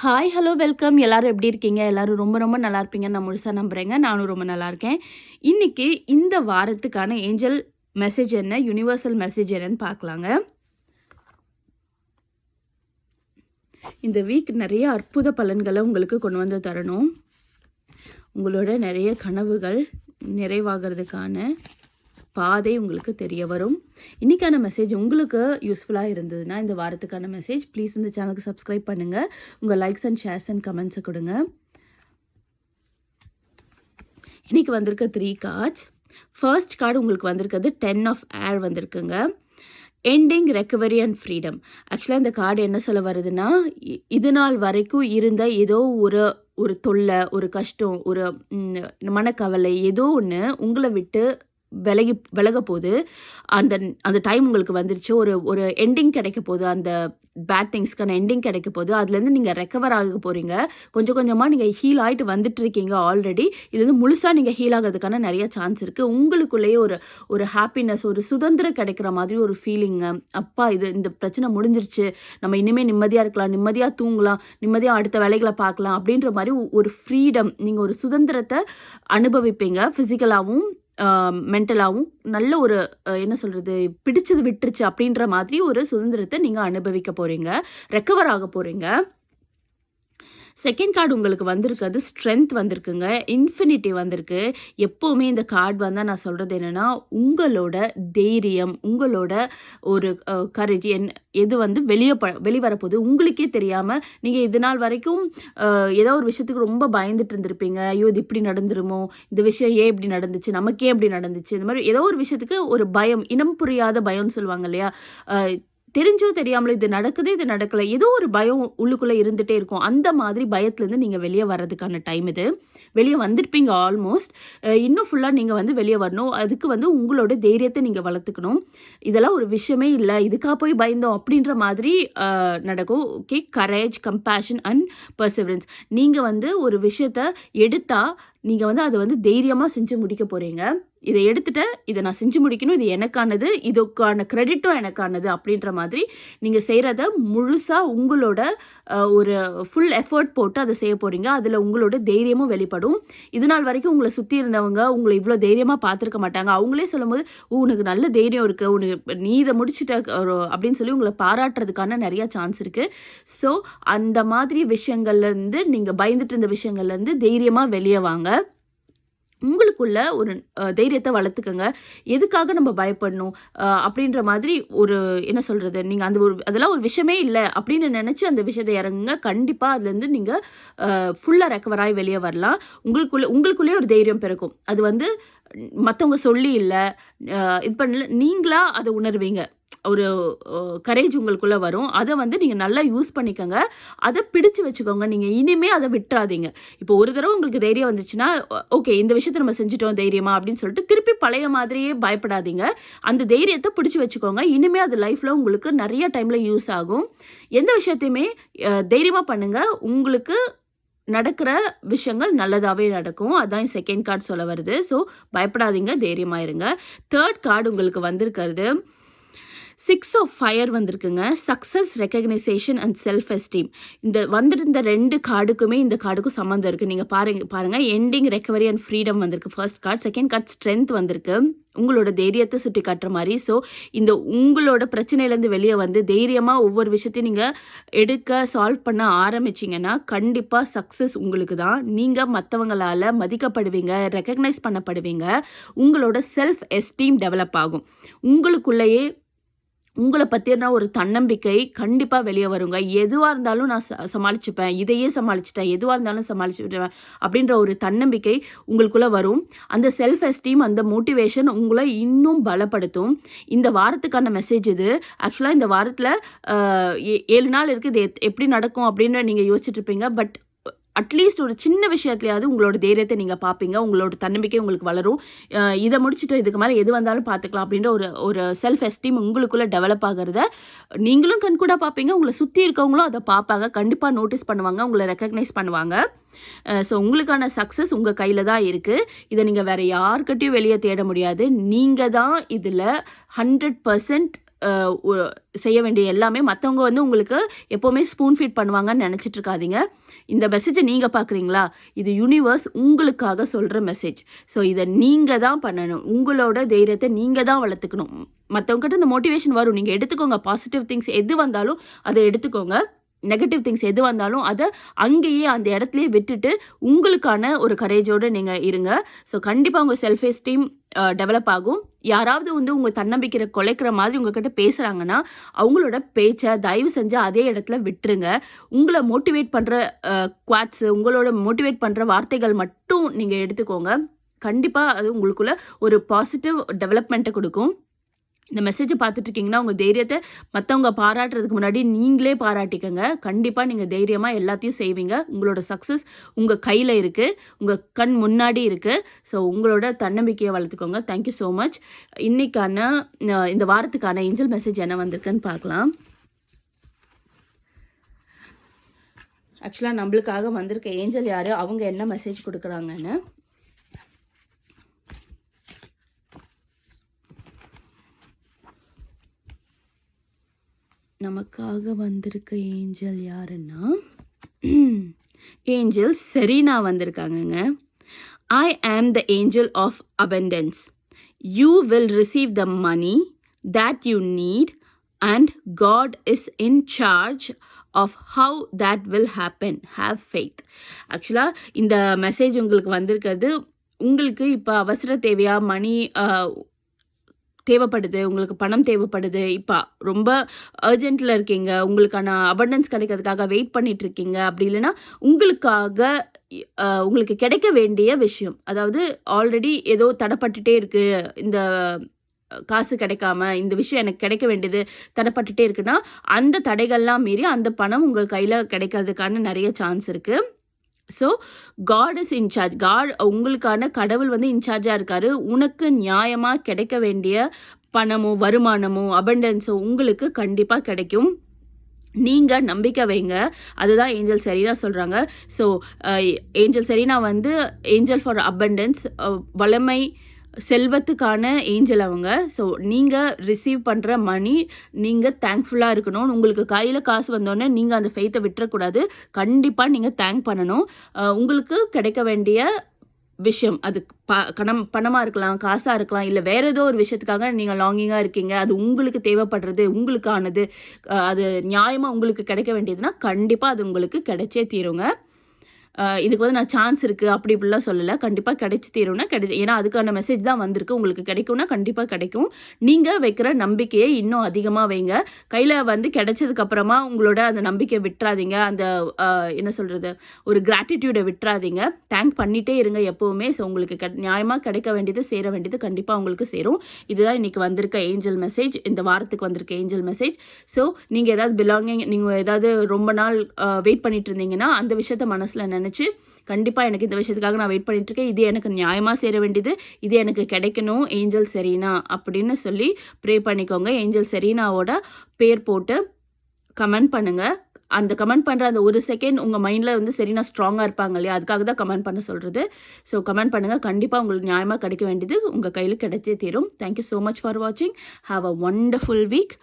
Hi hello welcome. எல்லாரும் எப்படி இருக்கீங்க? எல்லாரும் ரொம்ப ரொம்ப நல்லா இருப்பீங்கன்னு நான் முழுசாக நம்புகிறேங்க. நானும் ரொம்ப நல்லா இருக்கேன். இன்னைக்கு இந்த வாரத்துக்கான ஏஞ்சல் மெசேஜ் என்ன, யுனிவர்சல் மெசேஜ் என்னன்னு பார்க்கலாங்க. இந்த வீக் நிறைய அற்புத பலன்களை உங்களுக்கு கொண்டு வந்து தரணும். உங்களோட நிறைய கனவுகள் நிறைவாகிறதுக்கான பாதை உங்களுக்கு தெரிய வரும். இன்றைக்கான மெசேஜ் உங்களுக்கு யூஸ்ஃபுல்லாக இருந்ததுன்னா இந்த வாரத்துக்கான மெசேஜ் ப்ளீஸ் இந்த சேனலுக்கு சப்ஸ்கிரைப் பண்ணுங்கள். உங்கள் லைக்ஸ் அண்ட் ஷேர்ஸ் அண்ட் கமெண்ட்ஸை கொடுங்க. இன்றைக்கி வந்திருக்க 3 கார்ட்ஸ். ஃபர்ஸ்ட் கார்டு உங்களுக்கு வந்திருக்கிறது 10 ஆஃப் ஏர் வந்திருக்குங்க. Ending recovery and freedom. ஆக்சுவலாக இந்த கார்டு என்ன சொல்ல வருதுன்னா, இது நாள் வரைக்கும் இருந்த ஏதோ ஒரு தொல்லை, ஒரு கஷ்டம், ஒரு மனக்கவலை, ஏதோ ஒன்று உங்களை விட்டு விலக போது அந்த அந்த டைம் உங்களுக்கு வந்துருச்சு. ஒரு எண்டிங் கிடைக்க போகுது. அந்த பேட் திங்ஸ்க்கான எண்டிங் கிடைக்க போகுது. அதுலேருந்து நீங்கள் ரெக்கவர் ஆக போகிறீங்க. கொஞ்சம் கொஞ்சமாக நீங்கள் ஹீல் ஆகிட்டு வந்துட்டு இருக்கீங்க ஆல்ரெடி. இதுலேருந்து முழுசாக நீங்கள் ஹீல் ஆகிறதுக்கான நிறைய சான்ஸ் இருக்குது. உங்களுக்குள்ளேயே ஒரு ஹாப்பினஸ், ஒரு சுதந்திரம் கிடைக்கிற மாதிரி ஒரு ஃபீலிங்கு. அப்பா இந்த பிரச்சனை முடிஞ்சிருச்சு, நம்ம இனிமேல் நிம்மதியாக இருக்கலாம், நிம்மதியாக தூங்கலாம், நிம்மதியாக அடுத்த வேலைகளை பார்க்கலாம் அப்படின்ற மாதிரி ஒரு ஃப்ரீடம், நீங்கள் ஒரு சுதந்திரத்தை அனுபவிப்பீங்க. ஃபிசிக்கலாகவும் மென்டலாகவும் நல்ல ஒரு என்ன சொல்கிறது, பிடிச்சது விட்டுருச்சு அப்படின்ற மாதிரி ஒரு சுதந்திரத்தை நீங்கள் அனுபவிக்க போகிறீங்க, ரெக்கவர் ஆக போகிறீங்க. செகண்ட் கார்டு உங்களுக்கு வந்திருக்கிறது ஸ்ட்ரென்த் வந்திருக்குங்க. இன்ஃபினிட்டி வந்திருக்கு. எப்போவுமே இந்த கார்டு வந்தால் நான் சொல்கிறது என்னென்னா, உங்களோட தைரியம், உங்களோட ஒரு கரேஜ் எது வந்து வெளிவரப்போகுது உங்களுக்கே தெரியாமல். நீங்கள் இது நாள் வரைக்கும் ஏதோ ஒரு விஷயத்துக்கு ரொம்ப பயந்துட்டு இருந்திருப்பீங்க. ஐயோ இது இப்படி நடந்துருமோ, இந்த விஷயம் ஏன் இப்படி நடந்துச்சு, நமக்கே இப்படி நடந்துச்சு, இந்த மாதிரி ஏதோ ஒரு விஷயத்துக்கு ஒரு பயம், இனம் புரியாத பயம்னு சொல்லுவாங்க இல்லையா, தெரிஞ்சோ தெரியாமலோ இது நடக்குது, இது நடக்கலை, ஏதோ ஒரு பயம் உள்ளுக்குள்ளே இருந்துகிட்டே இருக்கும். அந்த மாதிரி பயத்துலேருந்து நீங்கள் வெளியே வர்றதுக்கான டைம் இது. வெளியே வந்துருப்பீங்க ஆல்மோஸ்ட். இன்னும் ஃபுல்லாக நீங்கள் வந்து வெளியே வரணும். அதுக்கு வந்து உங்களோட தைரியத்தை நீங்கள் வளர்த்துக்கணும். இதெல்லாம் ஒரு விஷயமே இல்லை, இதுக்காக போய் பயந்தோம் அப்படின்ற மாதிரி நடக்கும். Okay, courage, compassion and perseverance. நீங்கள் வந்து ஒரு விஷயத்தை எடுத்தால் நீங்கள் வந்து அதை வந்து தைரியமாக செஞ்சு முடிக்க போகிறீங்க. இதை எடுத்துகிட்டு இதை நான் செஞ்சு முடிக்கணும், இது எனக்கானது, இதுக்கான கிரெடிட்டும் எனக்கானது அப்படின்ற மாதிரி நீங்கள் செய்கிறத முழுசாக உங்களோட ஒரு ஃபுல் எஃபர்ட் போட்டு அதை செய்ய போகிறீங்க. அதில் உங்களோட தைரியமும் வெளிப்படும். இது நாள் வரைக்கும் உங்களை சுற்றி இருந்தவங்க உங்களை இவ்வளோ தைரியமாக பார்த்துருக்க மாட்டாங்க. அவங்களே சொல்லும்போது உனக்கு நல்ல தைரியம் இருக்குது, உனக்கு நீ இதை முடிச்சுட்ட அப்படின்னு சொல்லி உங்களை பாராட்டுறதுக்கான நிறையா சான்ஸ் இருக்குது. ஸோ அந்த மாதிரி விஷயங்கள்லேருந்து, நீங்கள் பயந்துட்டு இருந்த விஷயங்கள்லேருந்து தைரியமாக வெளியே வாங்க. உங்களுக்குள்ள ஒரு தைரியத்தை வளர்த்துக்கங்க. எதுக்காக நம்ம பயப்படணும் அப்படின்ற மாதிரி ஒரு என்ன சொல்கிறது, நீங்கள் அதெல்லாம் ஒரு விஷயமே இல்லை அப்படின்னு நினச்சி அந்த விஷயத்தை இறங்குங்க. கண்டிப்பாக அதுலேருந்து நீங்கள் ஃபுல்லாக ரெக்கவர் ஆகி வெளியே வரலாம். உங்களுக்குள்ளே ஒரு தைரியம் பிறக்கும். அது வந்து மற்றவங்க சொல்லி இல்லை, இது பண்ணல, நீங்களாக அதை உணர்வீங்க. ஒரு கரேஜ் உங்களுக்குள்ளே வரும். அதை வந்து நீங்கள் நல்லா யூஸ் பண்ணிக்கோங்க. அதை பிடிச்சு வச்சுக்கோங்க. நீங்கள் இனிமேல் அதை விட்டுறாதீங்க. இப்போ ஒரு தடவை உங்களுக்கு தைரியம் வந்துச்சுன்னா, ஓகே இந்த விஷயத்தை நம்ம செஞ்சுட்டோம் தைரியமா அப்படின்னு சொல்லிட்டு திருப்பி பழைய மாதிரியே பயப்படாதீங்க. அந்த தைரியத்தை பிடிச்சி வச்சுக்கோங்க. இனிமேல் அது லைஃப்பில் உங்களுக்கு நிறைய டைமில் யூஸ் ஆகும். எந்த விஷயத்தையுமே தைரியமாக பண்ணுங்கள். உங்களுக்கு நடக்கிற விஷயங்கள் நல்லதாகவே நடக்கும். அதான் செகண்ட் கார்டு சொல்ல வருது. ஸோ பயப்படாதீங்க, தைரியமாக இருங்க. தேர்ட் கார்டு உங்களுக்கு வந்திருக்கிறது 6 ஆஃப் ஃபயர் வந்திருக்குங்க. Success, recognisation and self esteem. இந்த வந்திருந்த 2 கார்டுக்குமே இந்த கார்டுக்கும் சம்மந்தம் இருக்குது. நீங்கள் பாருங்கள் எண்டிங் ரெக்கவரி அண்ட் ஃப்ரீடம் வந்திருக்கு first card. Second card strength வந்திருக்கு. உங்களோட தைரியத்தை சுட்டி காட்டுற மாதிரி. ஸோ இந்த உங்களோட பிரச்சனையிலேருந்து வெளியே வந்து தைரியமாக ஒவ்வொரு விஷயத்தையும் நீங்கள் எடுக்க சால்வ் பண்ண ஆரம்பிச்சிங்கன்னா கண்டிப்பாக சக்ஸஸ் உங்களுக்கு தான். நீங்கள் மற்றவங்களால் மதிக்கப்படுவீங்க, ரெக்கக்னைஸ் பண்ணப்படுவீங்க. உங்களோட செல்ஃப் எஸ்டீம் டெவலப் ஆகும். உங்களுக்குள்ளேயே உங்களை பற்றின ஒரு தன்னம்பிக்கை கண்டிப்பாக வெளியே வருங்க. எதுவாக இருந்தாலும் நான் சமாளிச்சுப்பேன், இதையே சமாளிச்சுட்டேன், எதுவாக இருந்தாலும் சமாளிச்சுட்டேன் அப்படின்ற ஒரு தன்னம்பிக்கை உங்களுக்குள்ளே வரும். அந்த செல்ஃப் எஸ்டீம், அந்த மோட்டிவேஷன் உங்களை இன்னும் பலப்படுத்தும். இந்த வாரத்துக்கான மெசேஜ் இது. ஆக்சுவலாக இந்த வாரத்தில் 7 நாள் இருக்குது. இது எப்படி நடக்கும் அப்படின்னு நீங்கள் யோசிச்சுட்டு இருப்பீங்க. பட் அட்லீஸ்ட் ஒரு சின்ன விஷயத்துலையாவது உங்களோட தைரியத்தை நீங்கள் பார்ப்பீங்க. உங்களோட தன்னம்பிக்கை உங்களுக்கு வளரும். இதை முடிச்சுட்டு இதுக்கு மேலே எது வந்தாலும் பார்த்துக்கலாம் அப்படின்ற ஒரு செல்ஃப் எஸ்டீம் உங்களுக்குள்ளே டெவலப் ஆகிறத நீங்களும் கண்கூட பார்ப்பீங்க. உங்களை சுற்றி இருக்கவங்களும் அதை பார்ப்பாங்க. கண்டிப்பாக நோட்டீஸ் பண்ணுவாங்க, உங்களை ரெக்கக்னைஸ் பண்ணுவாங்க. ஸோ உங்களுக்கான சக்ஸஸ் உங்கள் கையில் தான் இருக்குது. இதை நீங்கள் வேறு யார்கிட்டையும் வெளியே தேட முடியாது. நீங்கள் தான் இதில் 100% செய்ய வேண்டிய எல்லாமே மற்றவங்க வந்து உங்களுக்கு எப்போவுமே ஸ்பூன் ஃபீட் பண்ணுவாங்கன்னு நினச்சிட்டு இருக்காதீங்க. இந்த மெசேஜை நீங்கள் பார்க்குறீங்களா, இது யூனிவர்ஸ் உங்களுக்காக சொல்கிற மெசேஜ். ஸோ இதை நீங்கள் தான் பண்ணணும். உங்களோட தைரியத்தை நீங்கள் தான் வளர்த்துக்கணும். மற்றவங்ககிட்ட இந்த மோட்டிவேஷன் வரும், நீங்கள் எடுத்துக்கோங்க. பாசிட்டிவ் திங்ஸ் எது வந்தாலும் அதை எடுத்துக்கோங்க. நெகட்டிவ் திங்ஸ் எது வந்தாலும் அதை அங்கேயே அந்த இடத்துலையே விட்டுட்டு உங்களுக்கான ஒரு கரேஜோடு நீங்கள் இருங்க. ஸோ கண்டிப்பாக உங்கள் செல்ஃப் எஸ்டீம் டெவலப் ஆகும். யாராவது வந்து உங்கள் தன்னம்பிக்கையை குலைக்கிற மாதிரி உங்கள்கிட்ட பேசுகிறாங்கன்னா அவங்களோட பேச்சை தயவு செஞ்சு அதே இடத்துல விட்டுருங்க. உங்களை மோட்டிவேட் பண்ணுற குவாட்ஸு, உங்களோட மோட்டிவேட் பண்ணுற வார்த்தைகள் மட்டும் நீங்கள் எடுத்துக்கோங்க. கண்டிப்பாக அது உங்களுக்குள்ள ஒரு பாசிட்டிவ் டெவலப்மெண்ட்டை கொடுக்கும். இந்த மெசேஜை பார்த்துட்டு இருக்கீங்கன்னா உங்கள் தைரியத்தை மற்றவங்க பாராட்டுறதுக்கு முன்னாடி நீங்களே பாராட்டிக்கங்க. கண்டிப்பாக நீங்கள் தைரியமாக எல்லாத்தையும் செய்வீங்க. உங்களோட சக்ஸஸ் உங்கள் கையில் இருக்குது, உங்கள் கண் முன்னாடி இருக்குது. ஸோ உங்களோட தன்னம்பிக்கையை வளர்த்துக்கோங்க. Thank you so much. இன்றைக்கான இந்த வாரத்துக்கான ஏஞ்சல் மெசேஜ் என்ன வந்திருக்குன்னு பார்க்கலாம். ஆக்சுவலாக நம்மளுக்காக வந்திருக்க ஏஞ்சல் யார், அவங்க என்ன மெசேஜ் கொடுக்குறாங்கன்னு நமக்காக வந்திருக்க ஏஞ்சல் யாருன்னா ஏஞ்சல் செரீனா வந்திருக்காங்கங்க. I am the angel of abundance. You will receive the money that you need and God is in charge of how that will happen. Have faith. ஆக்சுவலாக இந்த மெசேஜ் உங்களுக்கு வந்திருக்கிறது, உங்களுக்கு இப்போ அவசர தேவையா மணி தேவைப்படுது, உங்களுக்கு பணம் தேவைப்படுது, இப்போ ரொம்ப அர்ஜென்ட்டில் இருக்கீங்க, உங்களுக்கான அபண்டன்ஸ் கிடைக்கிறதுக்காக வெயிட் பண்ணிட்டு இருக்கீங்க. அப்படி இல்லைன்னா உங்களுக்காக உங்களுக்கு கிடைக்க வேண்டிய விஷயம், அதாவது ஆல்ரெடி ஏதோ தடைப்பட்டுட்டே இருக்குது, இந்த காசு கிடைக்காம இந்த விஷயம் எனக்கு கிடைக்க வேண்டியது தடைப்பட்டுட்டே இருக்குன்னா அந்த தடைகள்லாம் மீறி அந்த பணம் உங்கள் கையில் கிடைக்கிறதுக்கான நிறைய சான்ஸ் இருக்குது. So God is incharge. God உங்களுக்கான கடவுள் வந்து இன்சார்ஜாக இருக்கார். உனக்கு நியாயமாக கிடைக்க வேண்டிய பணமோ வருமானமோ அபண்டன்ஸோ உங்களுக்கு கண்டிப்பாக கிடைக்கும். நீங்கள் நம்பிக்கை வைங்க. அதுதான் ஏஞ்சல் செரீனா சொல்கிறாங்க. ஸோ ஏஞ்சல் செரீனா வந்து ஏஞ்சல் ஃபார் அபண்டன்ஸ், வளமை செல்வத்துக்கான ஏஞ்சல் அவங்க. ஸோ நீங்கள் ரிசீவ் பண்ணுற மணி நீங்கள் தேங்க்ஃபுல்லாக இருக்கணும். உங்களுக்கு கையில் காசு வந்தோடனே நீங்கள் அந்த ஃபெய்த்தை விட்டுறக்கூடாது. கண்டிப்பாக நீங்கள் தேங்க் பண்ணணும். உங்களுக்கு கிடைக்க வேண்டிய விஷயம், அது பணமாக இருக்கலாம், காசாக இருக்கலாம், இல்லை வேறு ஏதோ ஒரு விஷயத்துக்காக நீங்கள் லாங்கிங்காக இருக்கீங்க, அது உங்களுக்கு தேவைப்படுறது, உங்களுக்கானது, அது நியாயமாக உங்களுக்கு கிடைக்க வேண்டியதுன்னா கண்டிப்பாக அது உங்களுக்கு கிடைச்சே தீருங்க. இதுக்கு வந்து நான் சான்ஸ் இருக்குது அப்படி இப்படிலாம் சொல்லலை. கண்டிப்பாக கிடைச்சி தீரும்னா ஏன்னா அதுக்கான மெசேஜ் தான் வந்திருக்கு. உங்களுக்கு கிடைக்கும்னா கண்டிப்பாக கிடைக்கும். நீங்கள் வைக்கிற நம்பிக்கையை இன்னும் அதிகமாக வைங்க. கையில் வந்து கிடைச்சதுக்கப்புறமா உங்களோட அந்த நம்பிக்கையை விட்டுறாதீங்க. அந்த என்ன சொல்கிறது, ஒரு கிராட்டிடியூடை விட்டுறாதீங்க. தேங்க் பண்ணிகிட்டே இருங்க எப்போவுமே. ஸோ உங்களுக்கு நியாயமாக கிடைக்க வேண்டியது, சேர வேண்டியது கண்டிப்பாக உங்களுக்கு சேரும். இதுதான் இன்றைக்கி வந்திருக்க ஏஞ்சல் மெசேஜ், இந்த வாரத்துக்கு வந்திருக்க ஏஞ்சல் மெசேஜ். ஸோ நீங்கள் ஏதாவது பிலாங்கிங், நீங்கள் ஏதாவது ரொம்ப நாள் வெயிட் பண்ணிட்டு இருந்தீங்கன்னா அந்த விஷயத்த மனசில் நினச்சி கண்டிப்பாக எனக்கு இந்த விஷயத்துக்காக நான் வெயிட் பண்ணிட்டுருக்கேன், இது எனக்கு நியாயமாக சேர வேண்டியது, இது எனக்கு கிடைக்கணும் ஏஞ்சல் செரீனா அப்படின்னு சொல்லி ப்ரே பண்ணிக்கோங்க. ஏஞ்சல் செரீனாவோட பேர் போட்டு கமெண்ட் பண்ணுங்கள். அந்த கமெண்ட் பண்ணுற அந்த ஒரு செகண்ட் உங்கள் மைண்டில் வந்து செரீனா ஸ்ட்ராங்காக இருப்பாங்க இல்லையா, அதுக்காக தான் கமெண்ட் பண்ண சொல்கிறது. ஸோ கமெண்ட் பண்ணுங்கள். கண்டிப்பாக உங்களுக்கு நியாயமாக கிடைக்க வேண்டியது உங்கள் கையில் கிடைச்சே தீரும். தேங்க்யூ ஸோ மச் ஃபார் வாட்சிங். Have a wonderful week.